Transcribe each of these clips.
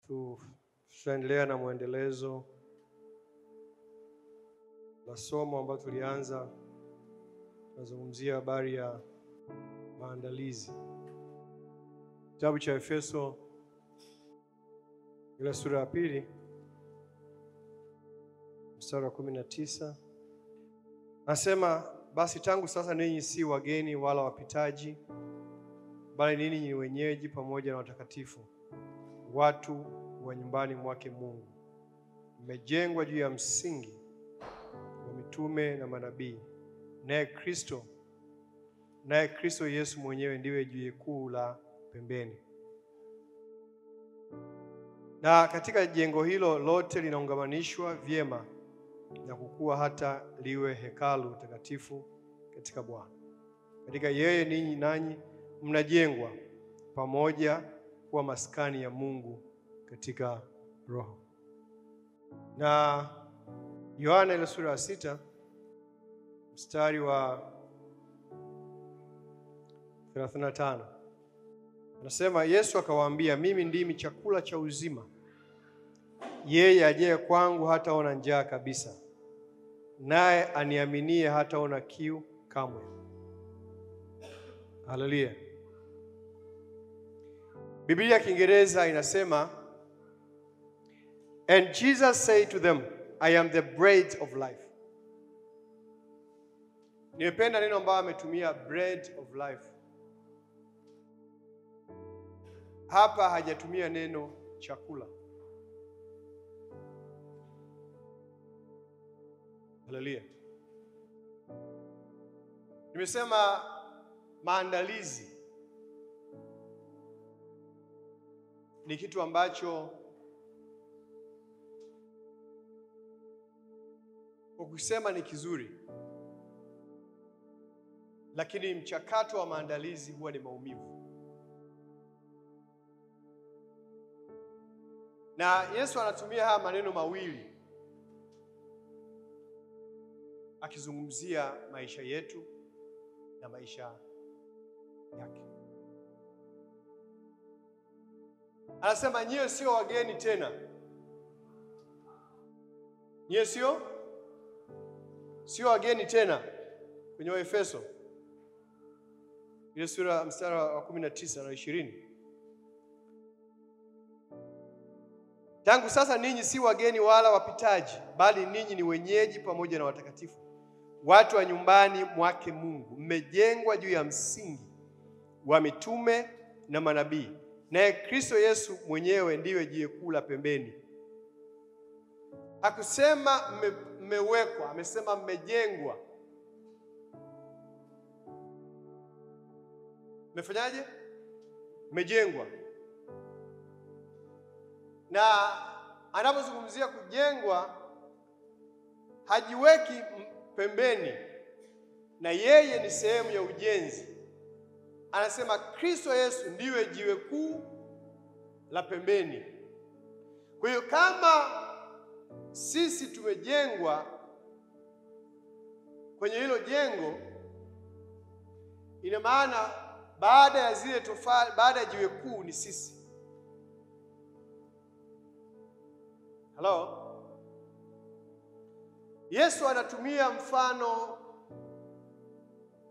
Tutaendelea na muendelezo la somo ambalo tulianza. Tunazungumzia habari ya maandalizi. Kitabu cha Efeso ile sura ya 2 mstari wa 19. Nasema, basi tangu sasa ninyi si wageni wala wapitaji, bali ninyi ni wenyeji pamoja na watakatifu, watu wa nyumbani mwake Mungu. Mmejengwa juu ya msingi wa mitume na manabii, naye Kristo Yesu mwenyewe ndiwe jiwe kuu la pembeni. Na katika jengo hilo lote linaungamanishwa vyema na kukua hata liwe hekalu takatifu katika Bwana. Katika yeye ninyi nanyi mnajengwa pamoja kuwa maskani ya Mungu katika Roho. Na Yohana ile sura ya 6 mstari wa 35 anasema, Yesu akawaambia, mimi ndimi chakula cha uzima. Yeye ajaye kwangu hataona njaa kabisa, naye aniaminie hataona kiu kamwe. Haleluya. Biblia ya Kiingereza inasema, and Jesus said to them, I am the bread of life. Nimependa neno ambalo ametumia, bread of life. Hapa hajatumia neno chakula. Haleluya. Nimesema maandalizi ni kitu ambacho ukisema ni kizuri, lakini mchakato wa maandalizi huwa ni maumivu. Na Yesu anatumia haya maneno mawili akizungumzia maisha yetu na maisha yake. Anasema, nyie sio wageni tena. Nyie sio wageni tena. Kwenye Efeso ile sura mstari wa 19 na 20. Tangu sasa ninyi si wageni wala wapitaji, bali ninyi ni wenyeji pamoja na watakatifu, watu wa nyumbani mwake Mungu. Mmejengwa juu ya msingi wa mitume na manabii, naye Kristo Yesu mwenyewe ndiwe jiwe kuu la pembeni. Hakusema mmewekwa, amesema mmejengwa. Mmefanyaje? Mmejengwa. Na anapozungumzia kujengwa, hajiweki pembeni, na yeye ni sehemu ya ujenzi. Anasema Kristo Yesu ndiwe jiwe kuu la pembeni. Kwa hiyo kama sisi tumejengwa kwenye hilo jengo, ina maana baada ya zile tofali, baada ya jiwe kuu ni sisi. Hello? Yesu anatumia mfano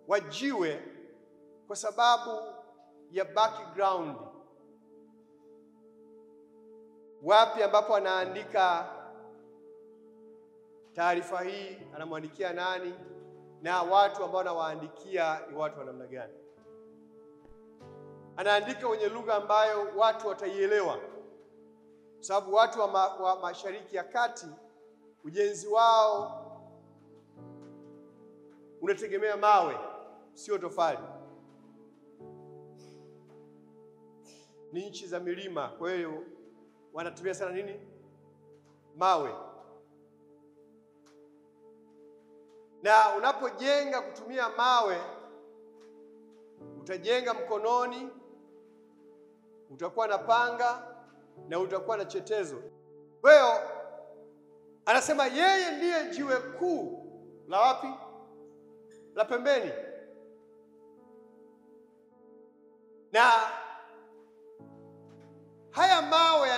wa jiwe kwa sababu ya background. Wapi ambapo anaandika taarifa hii, anamwandikia nani, na watu ambao anawaandikia ni watu wa namna gani? Anaandika kwenye lugha ambayo watu wataielewa, sababu watu wa Mashariki ya Kati ujenzi wao unategemea mawe, sio tofali. Ni nchi za milima, kwa hiyo wanatumia sana nini? Mawe. Na unapojenga kutumia mawe, utajenga mkononi, utakuwa na panga na utakuwa na chetezo. Kwa hiyo anasema yeye ndiye jiwe kuu la wapi? La pembeni. Na haya mawe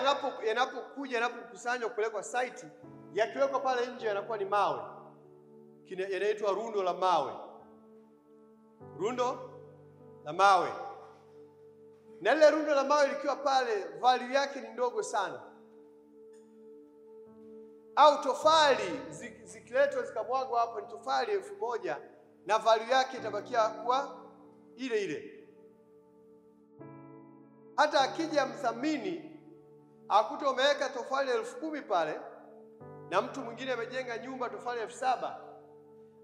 yanapokusanywa kupelekwa site, yakiwekwa pale nje yanakuwa ni mawe. Yanaitwa rundo la mawe. Rundo la mawe. Na ile rundo la mawe likiwa pale, value yake ni ndogo sana. Au tofali zikiletwa zikamwagwa hapo, ni tofali 1000 na value yake itabakia kuwa ile ile. Hata akija mthamini akuta umeweka tofali 10,000 pale na mtu mwingine amejenga nyumba tofali 7,000,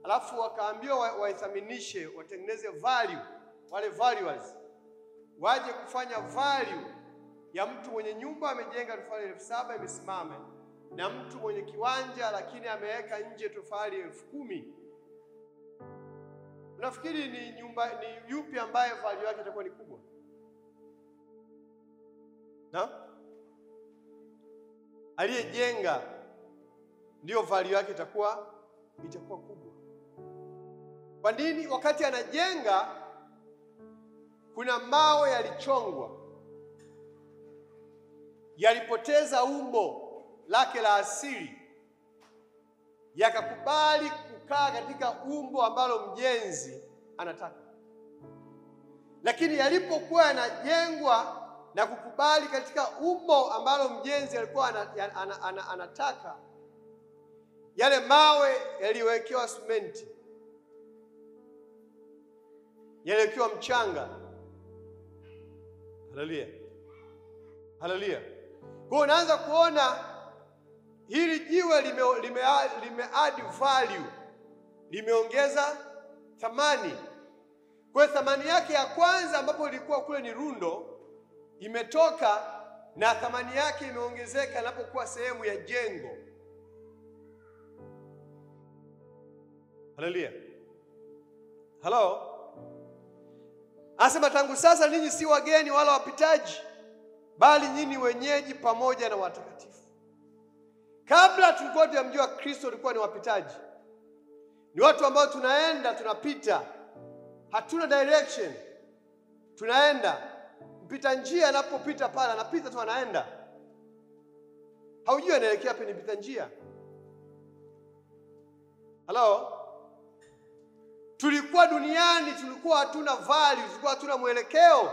alafu wakaambiwa waithaminishe, watengeneze value, wale valuers waje kufanya value ya mtu mwenye nyumba amejenga tofali 7,000 imesimama, na mtu mwenye kiwanja lakini ameweka nje tofali 10,000. Unafikiri ni yupi ambaye value yake itakuwa ni kubwa? Na aliyejenga ndio value yake itakuwa kubwa. Kwa nini? Wakati anajenga kuna mawe yalichongwa, yalipoteza umbo lake la asili, yakakubali kukaa katika umbo ambalo mjenzi anataka. Lakini yalipokuwa yanajengwa na kukubali katika umbo ambalo mjenzi alikuwa anataka, yale mawe yaliwekewa simenti, yaliwekewa mchanga. Haleluya, haleluya. Kwa unaanza kuona hili jiwe lime add value, limeongeza thamani. Kwa thamani yake ya kwanza ambapo ilikuwa kule ni rundo, imetoka na thamani yake imeongezeka inapokuwa sehemu ya jengo. Haleluya. Hello. Asema tangu sasa ninyi si wageni wala wapitaji, bali nyinyi wenyeji pamoja na watakatifu. Kabla tulikuwa tunamjua Kristo tulikuwa ni wapitaji. Ni watu ambao tunaenda tunapita. Hatuna direction. Tunaenda. Mpita njia anapopita pale anapita tu anaenda. Haujui anaelekea wapi, ni mpita njia. Hello? Tulikuwa duniani, tulikuwa hatuna value, tulikuwa hatuna mwelekeo.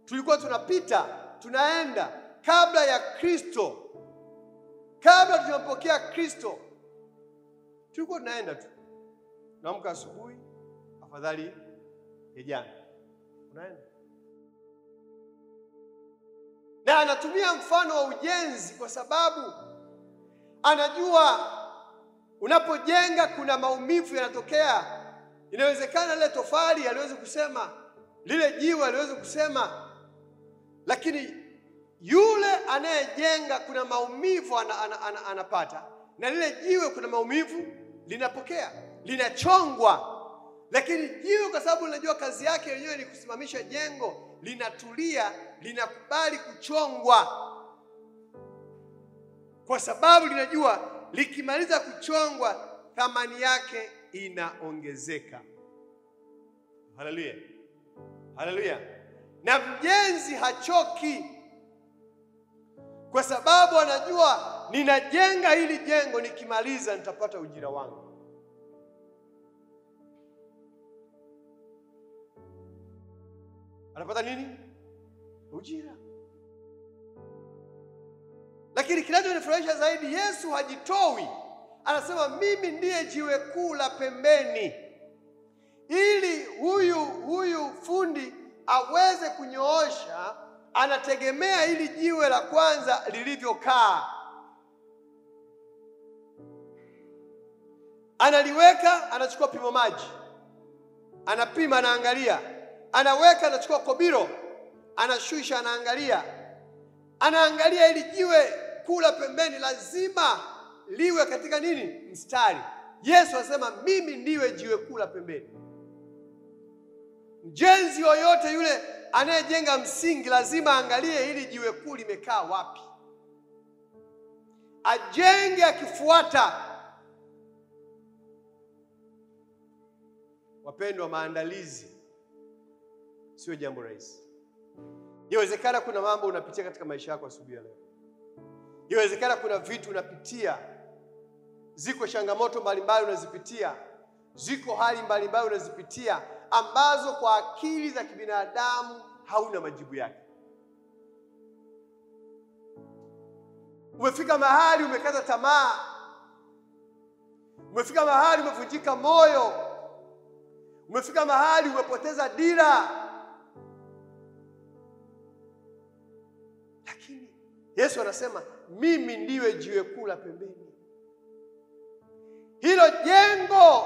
Tulikuwa tunapita, tunaenda. Kabla ya Kristo, kabla tujampokea Kristo, tulikuwa tunaenda tu. Naamka asubuhi, afadhali ya jana. Unaenda. Na anatumia mfano wa ujenzi kwa sababu anajua unapojenga kuna maumivu yanatokea. Inawezekana lile tofali aliweza kusema, lile jiwe aliweza kusema, lakini yule anayejenga kuna maumivu anapata, na lile jiwe kuna maumivu linapokea, linachongwa. Lakini jiwe kwa sababu linajua kazi yake yenyewe ni kusimamisha jengo, linatulia, linakubali kuchongwa. Kwa sababu linajua likimaliza kuchongwa thamani yake inaongezeka. Haleluya. Haleluya. Na mjenzi hachoki, kwa sababu anajua ninajenga hili jengo, nikimaliza nitapata ujira wangu. Anapata nini? Ujira. Lakini kinachonifurahisha zaidi, Yesu hajitoi. Anasema mimi ndiye jiwe kuu la pembeni. Ili huyu fundi aweze kunyoosha, anategemea ili jiwe la kwanza lilivyokaa. Analiweka, anachukua pimo maji, anapima, anaangalia. Anaweka, anachukua kobiro, anashusha, anaangalia ili jiwe kuu la pembeni lazima liwe katika nini? Mstari. Yesu anasema mimi ndiwe jiwe kuu la pembeni. Mjenzi yoyote yule anayejenga msingi lazima angalie hili jiwe kuu limekaa wapi, ajenge akifuata. Wapendwa, maandalizi sio jambo rahisi. Yawezekana kuna mambo unapitia katika maisha yako asubuhi leo. Yawezekana kuna vitu unapitia. Ziko changamoto mbalimbali unazipitia. Ziko hali mbalimbali unazipitia ambazo kwa akili za kibinadamu hauna majibu yake. Umefika mahali umekata tamaa. Umefika mahali umevunjika moyo. Umefika mahali umepoteza dira. Lakini Yesu anasema mimi ndiwe jiwe kuu la pembeni. Hilo jengo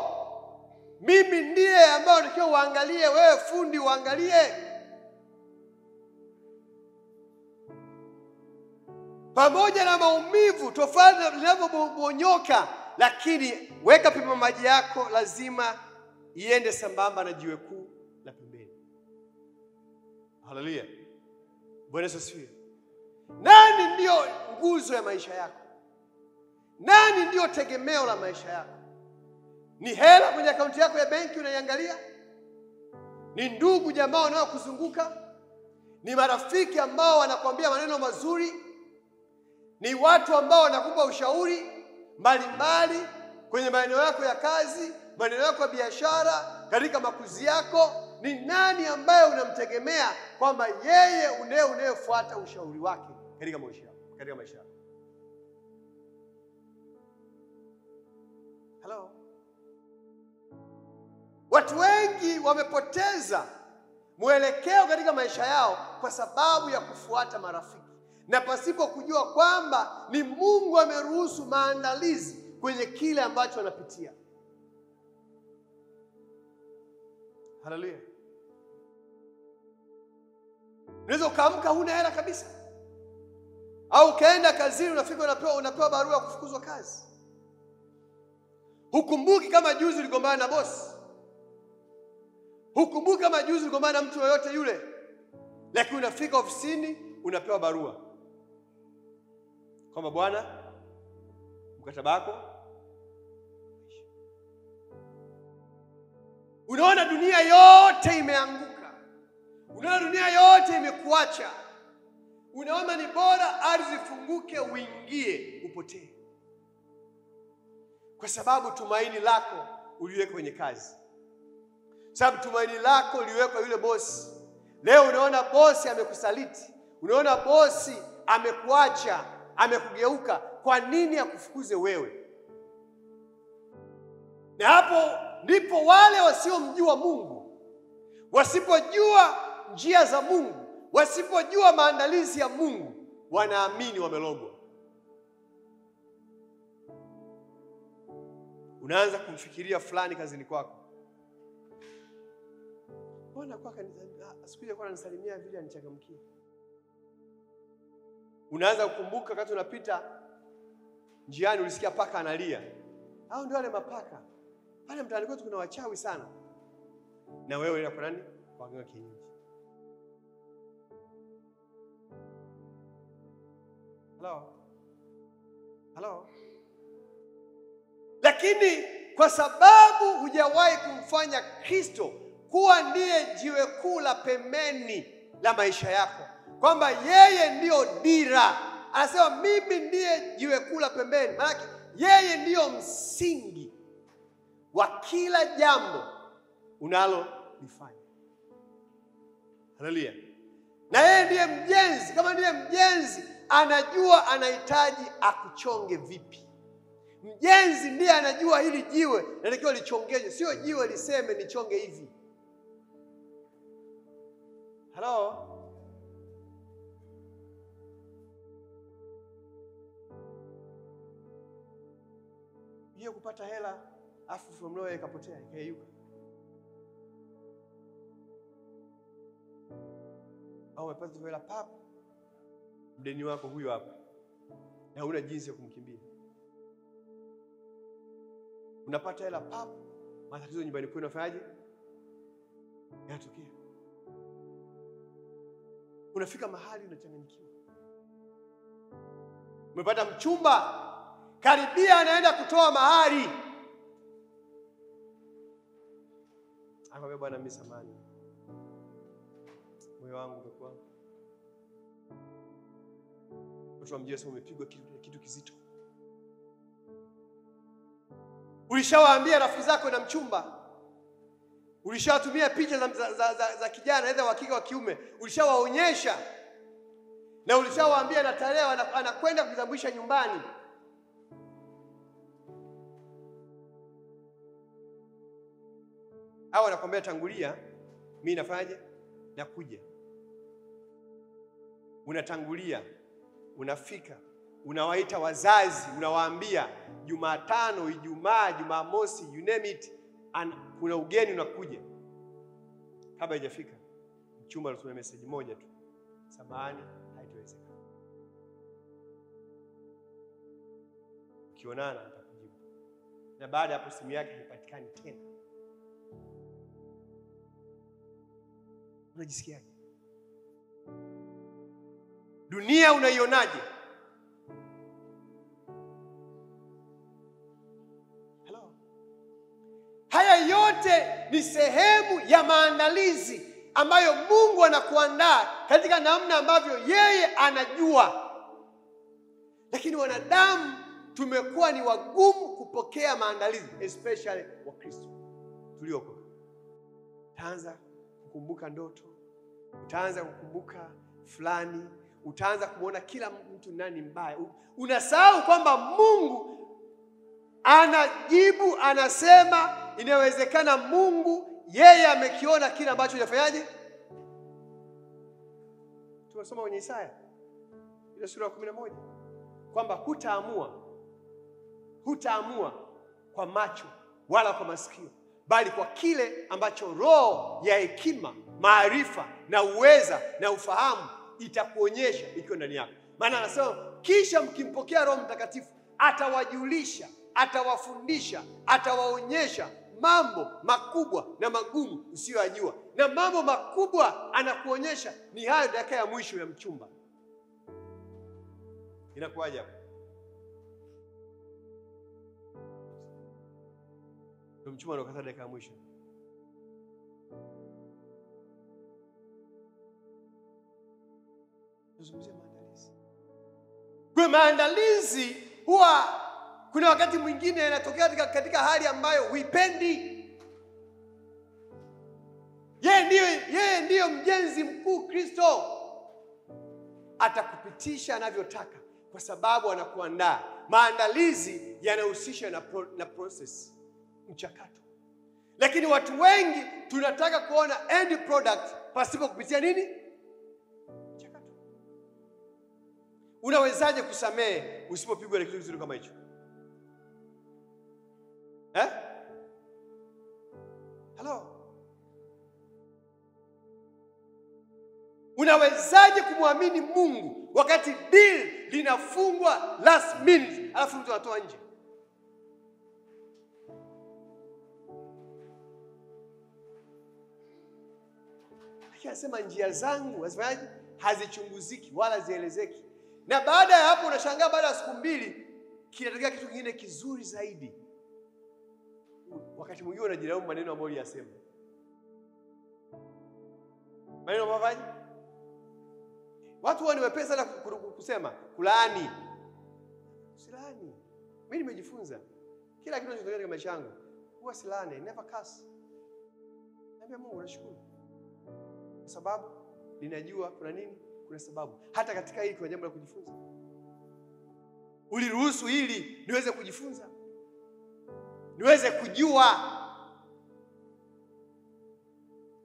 mimi ndiye ambaye unatakiwa uangalie, wewe fundi uangalie. Pamoja na maumivu tofauti linavyobonyoka, lakini weka pima maji yako lazima iende sambamba na jiwe kuu la pembeni. Haleluya. Bwana Yesu asifiwe. Nani ndio nguzo ya maisha yako? Nani ndio tegemeo la maisha yako? Ni hela kwenye akaunti yako ya benki unaiangalia? Ni ndugu jamaa wanaokuzunguka? Ni marafiki ambao wanakuambia maneno mazuri? Ni watu ambao wanakupa ushauri mbalimbali kwenye maeneo yako ya kazi, maeneo yako ya biashara, katika makuzi yako? Ni nani ambaye unamtegemea kwamba yeye unayefuata ushauri wake katika maisha yako? Hello. Watu wengi wamepoteza mwelekeo katika maisha yao kwa sababu ya kufuata marafiki, na pasipo kujua kwamba ni Mungu ameruhusu maandalizi kwenye kile ambacho wanapitia. Haleluya. Unaweza ukaamka huna hela kabisa, au ukaenda kazini unafika unapewa barua ya kufukuzwa kazi. Hukumbuki kama juzi uligombana na bosi. Hukumbuki kama juzi uligombana na mtu yoyote yule. Lakini unafika ofisini unapewa barua kwamba bwana, mkataba wako. Unaona dunia yote imeanguka. Unaona dunia yote imekuacha. Unaona ni bora ardhi ifunguke uingie upotee. Kwa sababu tumaini lako uliweka kwenye kazi. Sababu tumaini lako uliweka yule bosi. Leo unaona bosi amekusaliti. Unaona bosi amekuacha, amekugeuka. Kwa nini akufukuze wewe? Na hapo ndipo wale wasiomjua Mungu, wasipojua njia za Mungu, wasipojua maandalizi ya Mungu, wanaamini wamelogwa. Unaanza kumfikiria fulani kazini kwako. Bwana kwa asikuja kwa ananisalimia vile anichangamkie. Unaanza kukumbuka wakati unapita njiani ulisikia paka analia. Hao ndio wale mapaka. Pale mtaani kwetu kuna wachawi sana. Na wewe unaenda kwa nani? Kwa waganga kienyeji. Hello. Lakini kwa sababu hujawahi kumfanya Kristo kuwa ndiye jiwe kuu la pembeni la maisha yako, kwamba yeye ndiyo dira. Anasema mimi ndiye jiwe kuu la pembeni. Maana yeye ndiyo msingi wa kila jambo unalolifanya. Haleluya. Na yeye ndiye mjenzi. Kama ndiye mjenzi, anajua anahitaji akuchonge vipi. Mjenzi ndiye anajua hili jiwe linatakiwa lichongeje, sio jiwe liseme nichonge hivi. Hello. Hiyo kupata hela afu from nowhere ikapotea, ikayuka. Au umepata hela pap, mdeni wako huyo hapa, na huna jinsi ya kumkimbia. Unapata hela pap, matatizo nyumbani kwenu unafanyaje? Yanatokea. Unafika mahali unachanganyikiwa. Umepata mchumba, karibia anaenda kutoa mahari. Akamwambia bwana, mimi samani, moyo wangu umekuwa Watu wa mjini umepigwa kitu kizito. Ulishawaambia rafiki zako na mchumba? Ulishawatumia picha za kijana aidha wa kike wa kiume? Ulishawaonyesha? Na ulishawaambia na tarehe anakwenda kutambulisha nyumbani? Au anakuambia tangulia, mimi nafanyaje? Nakuja. Unatangulia, unafika, unawaita wazazi, unawaambia Jumatano, Ijumaa, Jumamosi, you name it, kuna ugeni unakuja. Kabla haijafika, mchumba anatuma message moja tu, samahani, haitawezekana. Ukionana nitakujibu. Na baada ya hapo simu yake haipatikani tena. Unajisikiaje? Dunia unaionaje? Hello. Haya yote ni sehemu ya maandalizi ambayo Mungu anakuandaa katika namna ambavyo yeye anajua. Lakini wanadamu tumekuwa ni wagumu kupokea maandalizi, especially Wakristo tulioko. Utaanza kukumbuka ndoto, utaanza kukumbuka fulani, utaanza kumuona kila mtu nani mbaya. Unasahau kwamba Mungu anajibu, anasema inawezekana Mungu yeye amekiona kile ambacho hujafanyaje. Tunasoma kwenye Isaya ile sura ya 11 kwamba hutaamua kwa macho wala kwa masikio, bali kwa kile ambacho roho ya hekima, maarifa na uweza na ufahamu itakuonyesha ikiwa ndani yako. Maana anasema kisha mkimpokea Roho Mtakatifu atawajulisha, atawafundisha, atawaonyesha mambo makubwa na magumu usiyojua. Na mambo makubwa anakuonyesha ni hayo dakika ya mwisho ya mchumba. Inakuwaje hapo? Ndio mchumba anakata dakika ya mwisho. Tuzungumzie maandalizi. Kwa maandalizi huwa kuna wakati mwingine yanatokea katika hali ambayo huipendi. Yeye ndiyo mjenzi mkuu Kristo. Atakupitisha anavyotaka kwa sababu anakuandaa. Maandalizi yanahusisha na process, mchakato. Lakini watu wengi tunataka kuona end product pasipo kupitia nini? Mchakato. Unawezaje kusamehe usipopigwa na kitu kizuri kama hicho? Hello. Unawezaje kumwamini Mungu wakati deal linafungwa last minute alafu mtu anatoa nje? Anasema njia zangu hazifanyaje? Hazichunguziki wala zielezeki. Na baada ya hapo unashangaa baada ya siku 2 kinatokea kitu kingine kizuri zaidi. Wakati mwingine unajilaumu maneno ambayo uliyasema. Maneno mavaji. Watu wao ni wepesi sana kusema, kulaani. Usilaani. Mimi nimejifunza kila kitu kinachotokea katika maisha yangu huwa silaani, never curse. Naambia Mungu nashukuru. Kwa sababu ninajua kuna nini? Kuna sababu. Hata katika hili kuna jambo la kujifunza. Uliruhusu hili niweze kujifunza, niweze kujua.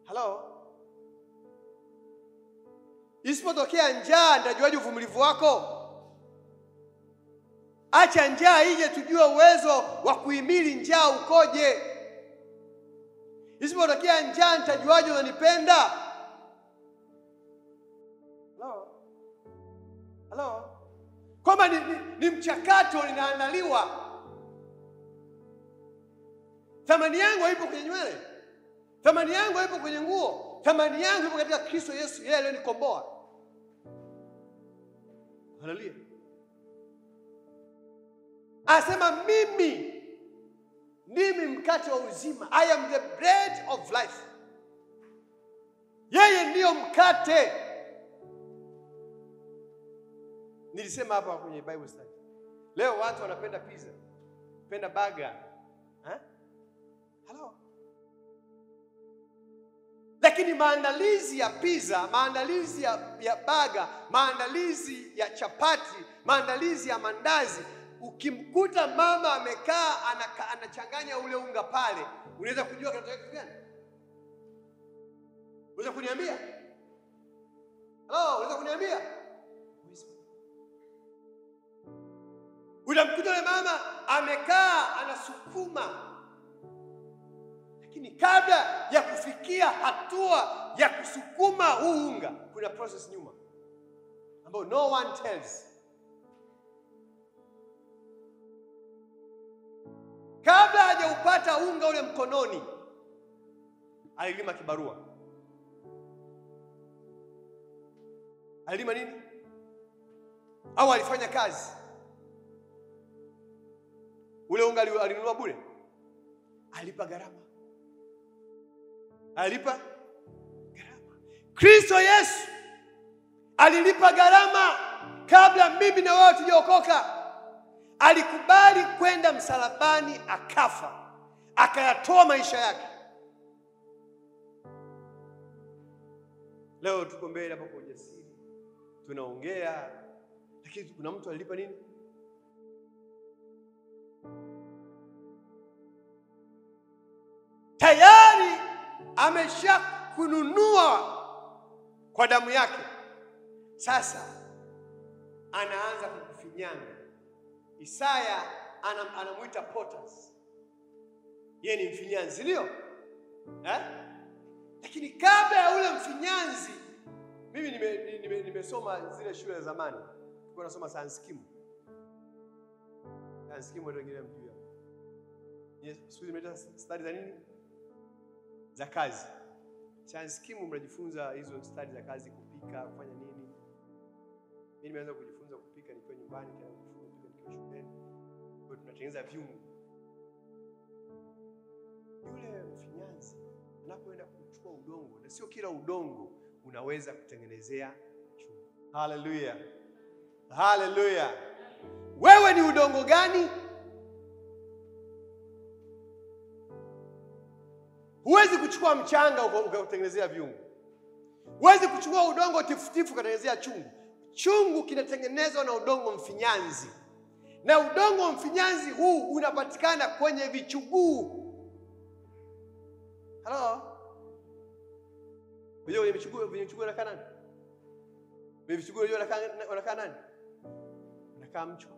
Hello. Isipotokea njaa nitajuaje uvumilivu wako? Acha njaa ije tujue uwezo wa kuhimili njaa ukoje. Isipotokea njaa nitajuaje unanipenda? Hello. Kwamba ni mchakato linaandaliwa. Thamani yangu haipo kwenye nywele. Thamani yangu haipo kwenye nguo. Thamani yangu ipo katika Kristo Yesu, yeye aliyenikomboa. Haleluya. Asema mimi ndimi mkate wa uzima. I am the bread of life. Yeye ndiyo mkate. Nilisema hapa kwenye Bible study. Leo watu wanapenda pizza, wanapenda burger. Hello. Lakini maandalizi ya pizza, maandalizi ya burger, maandalizi ya chapati, maandalizi ya mandazi, ukimkuta mama amekaa anachanganya ule unga pale, unaweza kujua kinatokea kitu gani? Unaweza kuniambia? Hello, unaweza kuniambia? Unamkuta yule mama amekaa anasukuma. Lakini kabla ya kufikia hatua ya kusukuma huu unga, kuna process nyuma ambayo no one tells. Kabla hajaupata unga ule mkononi, alilima kibarua. Alilima nini? Au alifanya kazi? Ule unga alinunua bure? Alipa gharama. Alipa gharama. Kristo Yesu alilipa gharama kabla mimi na wewe tujaokoka. Alikubali kwenda msalabani, akafa, akayatoa maisha yake. Leo tuko mbele hapa kwa ujasiri, tunaongea, lakini kuna mtu alilipa nini? Tayari amesha kununua kwa damu yake. Sasa anaanza kukufinyanga. Isaya anamuita potters. Yeye ni mfinyanzi, ndio? Lakini kabla ya ule mfinyanzi, mimi nimesoma zile shule za zamani. Tulikuwa nasoma science scheme. Science scheme watu wengine mjua. Yes, shule imeita study za nini? Za kazi. Science scheme mnajifunza hizo study za kazi, kupika, kufanya nini. Mimi nimeanza kujifunza kupika nikiwa nyumbani, tena kujifunza nikiwa shuleni. Kwa tunatengeneza vyungu. Yule mfinyanzi anapoenda kuchukua udongo, na sio kila udongo unaweza kutengenezea chungu. Hallelujah. Hallelujah. Wewe ni udongo gani? Huwezi kuchukua mchanga ukatengenezea vyungu. Huwezi kuchukua udongo tifutifu ukatengenezea chungu. Chungu kinatengenezwa na udongo mfinyanzi. Na udongo mfinyanzi huu unapatikana kwenye vichuguu. Hello? Wewe vichuguu unakaa nani? Vichuguu unakaa nani? Unakaa mchwa.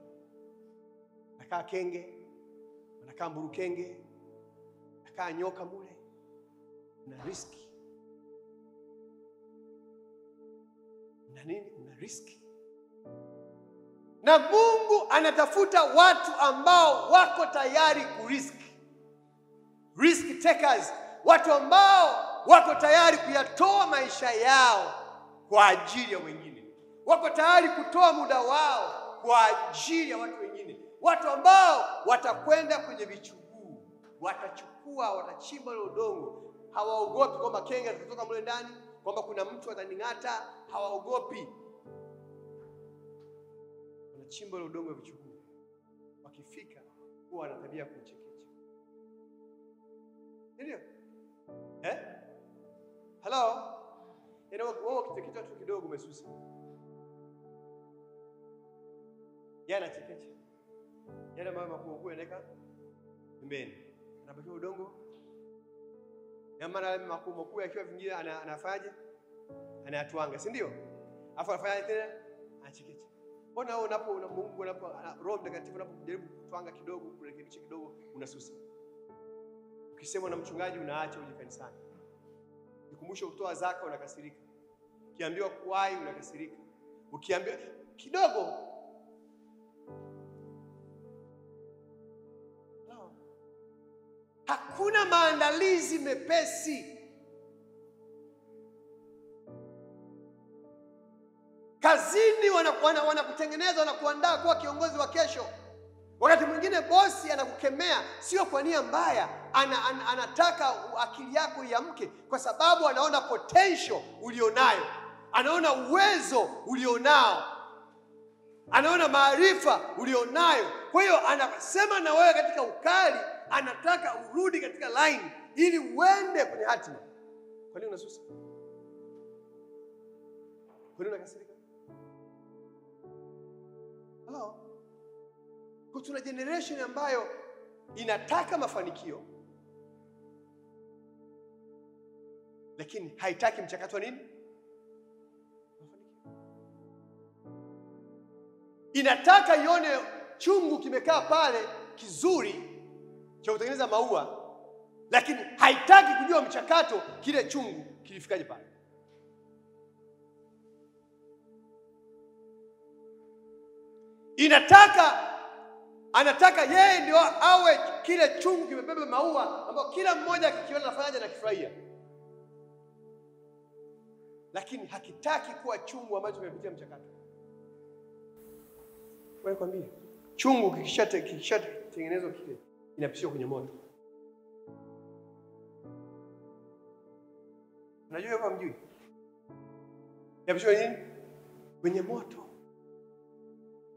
Unakaa kenge. Unakaa mburukenge. Unakaa nyoka mule. Una riski. Na nini? Una riski. Na Mungu anatafuta watu ambao wako tayari kuriski. Risk takers. Watu ambao wako tayari kuyatoa maisha yao kwa ajili ya wengine. Wako tayari kutoa muda wao kwa ajili ya watu wengine. Watu ambao watakwenda kwenye vichuguu, watachukua, watachimba ile udongo. Hawaogopi kwamba kenge atatoka mle ndani, kwamba kuna mtu ataning'ata. Hawaogopi. Wanachimba ile udongo wa vichuguu. Wakifika huwa wana tabia kuchekecha. Ndio? Hello? Wewe kitekita tu kidogo umesusa. Yana chekecha. Yana mama kwa anaweka pembeni. Anabakia udongo. Na maana makuu yakiwa vingine anafaje? Anayatwanga, si ndio? Afu anafanya tena anachekecha. Mbona wewe Mungu Roho Mtakatifu unapojaribu kutwanga kidogo, kurekebisha kidogo, unasusa. Ukisema na mchungaji unaacha uje kanisani. Ukumbusho kutoa zaka unakasirika. Ukiambiwa kuwai unakasirika. Ukiambiwa kidogo. No. Hakuna maandalizi mepesi. Kazini wanakutengeneza na kuandaa kuwa kiongozi wa kesho. Wakati mwingine bosi anakukemea sio kwa nia mbaya, anataka akili yako iamke kwa sababu anaona potential ulionayo. Anaona uwezo ulionao. anaona maarifa ulionayo. Kwa hiyo anasema na wewe katika ukali, anataka urudi katika line ili uende kwenye hatima. Kwa nini unasusa? Kwa nini unakasirika? Hello? Kwa tuna generation ambayo inataka mafanikio lakini haitaki mchakato wa nini? Mafanikio. Inataka ione chungu kimekaa pale kizuri cha kutengeneza maua, lakini haitaki kujua mchakato kile chungu kilifikaje pale. Anataka yeye ndio awe kile chungu kimebeba maua ambao kila mmoja akikiona anafanyaje na kifurahia. Lakini hakitaki kuwa chungu ambacho kimepitia mchakato. Wewe kwambie, chungu kikishatengenezwa kile inapishwa kwenye moto. Unajua kama mjui? Inapishwa nini? Kwenye moto.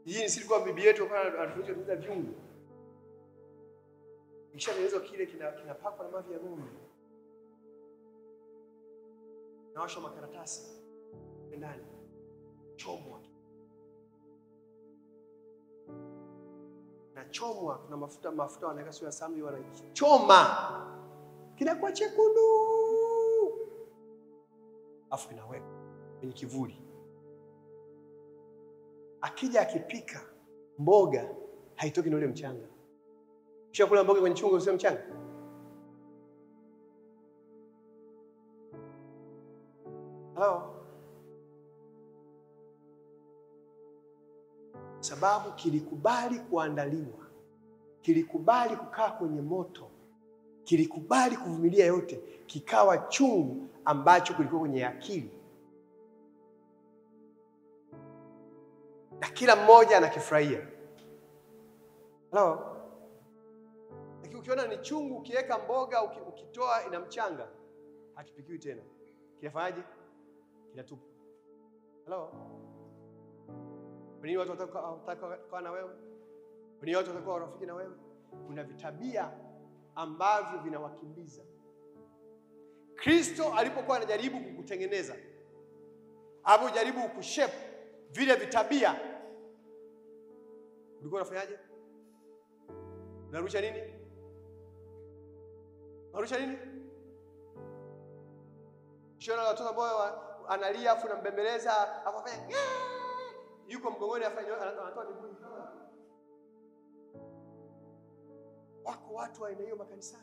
Hii si kwa bibi yetu kwa anatufundisha kutengeneza vyungu. Kishatengenezwa kile kinapakwa na mavi ya ng'ombe. Nawasha makaratasi ndani. Chomwa. Na chomwa kuna mafuta wanaweka sio ya samli wanachoma. Kinakuwa chekundu. Afu kinaweka kwenye kivuli. Akija akipika mboga haitoki na ule mchanga. Kisha kula mboga kwenye chungu usio mchanga. Hello. Sababu kilikubali kuandaliwa. Kilikubali kukaa kwenye moto. Kilikubali kuvumilia yote, kikawa chungu ambacho kulikuwa kwenye akili. Na kila mmoja anakifurahia. Hello. Lakini ukiona ni chungu, ukiweka mboga, ukitoa ina mchanga, hakipikiwi tena. Kinafanyaje? Kinatupa. Hello. Kwa nini watu wataka kuwa na wewe? Kwa nini watu watakuwa rafiki na wewe? Kuna vitabia ambavyo vinawakimbiza. Kristo alipokuwa anajaribu kukutengeneza, alipojaribu kushape vile vitabia, ulikuwa unafanyaje? Unarusha nini? Unarusha nini? Shona watoto ambao analia afu anambembeleza, afanya yuko mgongoni afanya anatoa miguu. Wako watu wa aina hiyo makanisani.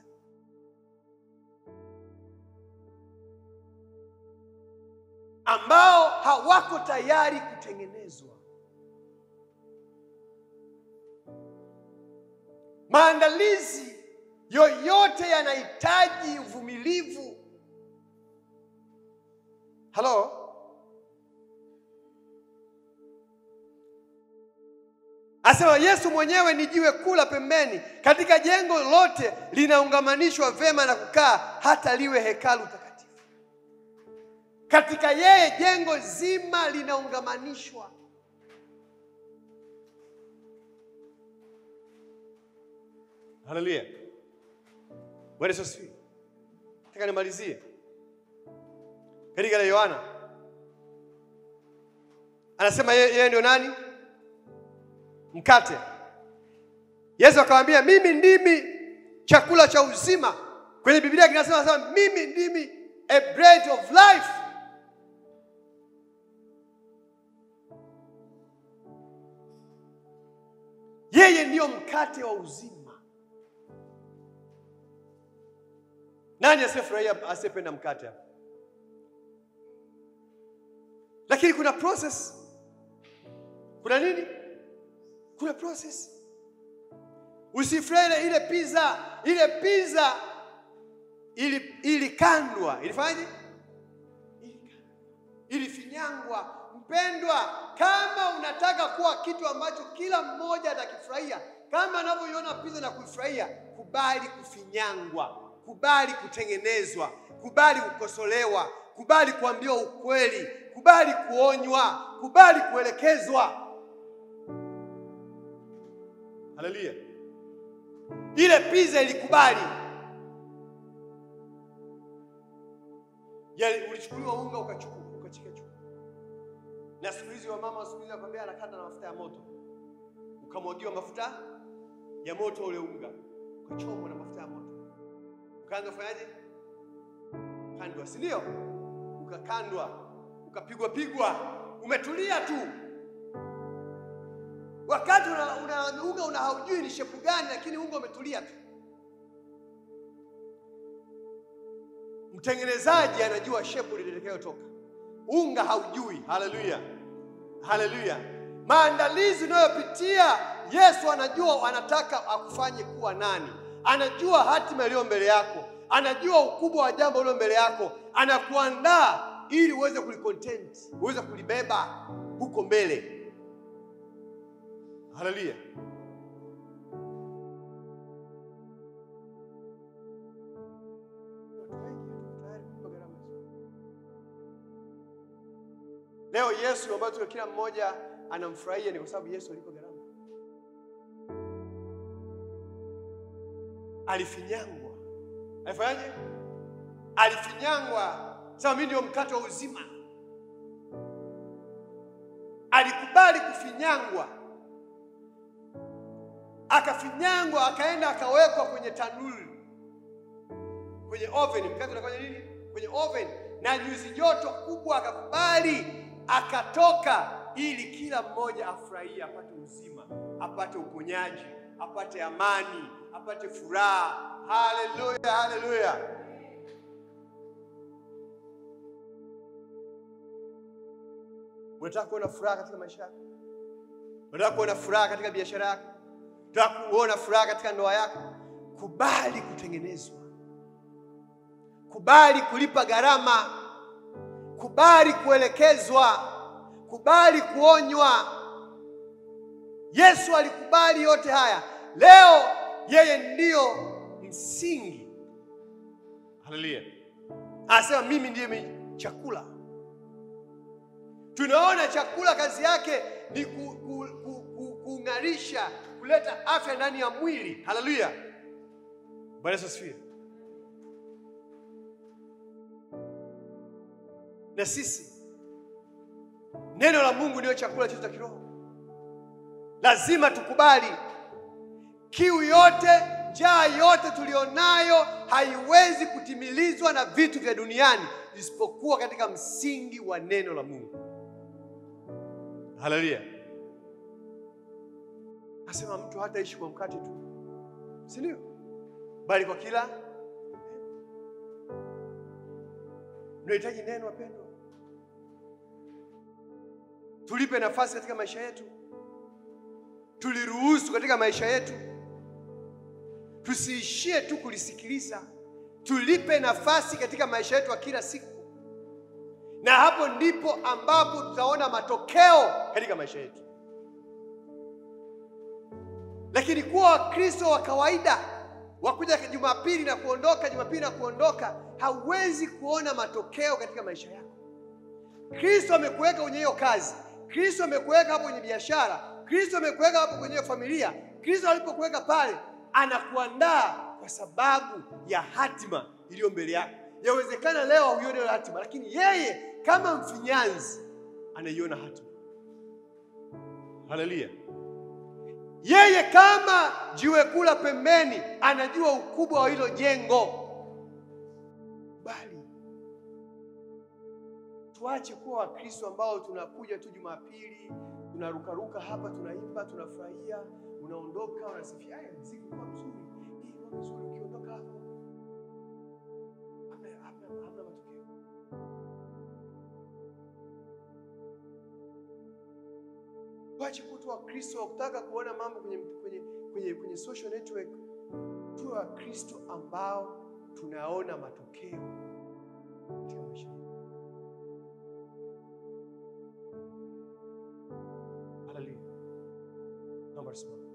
Ambao hawako tayari kutengenezwa. Maandalizi yoyote yanahitaji uvumilivu. Hello? Asema Yesu mwenyewe ni jiwe kula pembeni. Katika jengo lote linaungamanishwa vema na kukaa hata liwe hekalu takatifu. Katika yeye jengo zima linaungamanishwa. Haleluya. Bwana Yesu asifiwe. Nataka nimalizie. Katika Yohana anasema yeye ndio nani? Mkate. Yesu akamwambia mimi ndimi chakula cha uzima. Kwenye Biblia kinasema mimi ndimi a bread of life. Yeye ndio mkate wa uzima. Nani asiyefurahia asiyependa mkate hapa? Lakini kuna process. Kuna nini? Kuna process. Usifurahie ile pizza. Ile pizza ilikandwa. Ilifanyaje? Ilifinyangwa. Mpendwa, kama unataka kuwa kitu ambacho kila mmoja atakifurahia, kama anavyoiona pizza na kuifurahia, kubali kufinyangwa, kubali kutengenezwa, kubali kukosolewa, kubali kuambiwa ukweli, kubali kuonywa, kubali kuelekezwa. Haleluya. Ile pizza ilikubali. Yaani ulichukuliwa unga ukachika. Na siku hizi wa mama siku hizi akwambia anakanda na mafuta ya moto. Ukamwagiwa mafuta ya moto ule unga. Ukachomwa na mafuta ya moto. Ukaanza kufanyaje? Kandwa, si ndio? Ukakandwa, ukapigwa, umetulia tu. Wakati unga haujui ni shepu gani, lakini unga umetulia tu. Mtengenezaji anajua shepu itakayotoka. Unga haujui. Haleluya. Haleluya. Maandalizi unayopitia, Yesu anajua anataka akufanye kuwa nani. Anajua hatima iliyo mbele yako. Anajua ukubwa wa jambo lilo mbele yako. Anakuandaa ili uweze kulicontent, uweze kulibeba huko mbele. Haleluya. Leo Yesu ambaye kila mmoja anamfurahia ni kwa sababu Yesu alipo gharama. Alifinyangwa. Alifanyaje? Alifinyangwa. Sasa mimi ndio mkate wa uzima. Alikubali kufinyangwa. Akafinyangwa, akaenda akawekwa kwenye tanuri. Kwenye oven, mkate unafanya nini? Kwenye oven. Na nyuzi joto kubwa akakubali, akatoka ili kila mmoja afurahie, apate uzima, apate uponyaji, apate amani, apate furaha. Haleluya, haleluya. Unataka kuona furaha katika maisha yako? Unataka kuona furaha katika biashara yako? Unataka kuona furaha katika ndoa yako? Kubali kutengenezwa. Kubali kulipa gharama. Kubali kuelekezwa. Kubali kuonywa. Yesu alikubali yote haya. Leo yeye ndio msingi. Haleluya. Anasema mimi ndiye chakula. Tunaona chakula kazi yake ni kung'arisha, kuleta afya ndani ya mwili. Haleluya. Bwana Yesu asifiwe. Na sisi neno la Mungu ndio chakula chetu cha kiroho. Lazima tukubali kiu yote, njaa yote tulionayo haiwezi kutimilizwa na vitu vya duniani isipokuwa katika msingi wa neno la Mungu. Haleluya. Asema mtu hataishi kwa mkate tu, si ndio? Bali kwa kila. Tunahitaji neno wapendwa. Tulipe nafasi katika maisha yetu. Tuliruhusu katika maisha yetu. Tusiishie tu kulisikiliza. Tulipe nafasi katika maisha yetu kila siku. Na hapo ndipo ambapo tutaona matokeo katika maisha yetu. Lakini kuwa Wakristo wa kawaida, wakuja Jumapili na kuondoka, Jumapili na kuondoka, hauwezi kuona matokeo katika maisha yako. Kristo amekuweka kwenye hiyo kazi. Kristo amekuweka hapo kwenye biashara. Kristo amekuweka hapo kwenye familia. Kristo alipokuweka pale, anakuandaa kwa sababu ya hatima iliyo mbele yako. Yawezekana leo huione ile hatima, lakini yeye kama mfinyanzi anaiona hatima. Haleluya. Yeye kama jiwe kula pembeni anajua ukubwa wa hilo jengo. Bali tuache kuwa Wakristo ambao tunakuja tu Jumapili, tunarukaruka hapa, tunaimba, tunafurahia, unaondoka, unasifia, muziki kwa mzuri. Hii kwa mzuri, ukiondoka hapo hamna matokeo. Tuache kuwa Wakristo wa kutaka kuona mambo kwenye social network. Tuwe Wakristo ambao tunaona matokeo katika maisha yetu. Haleluya. Naomba tusimame.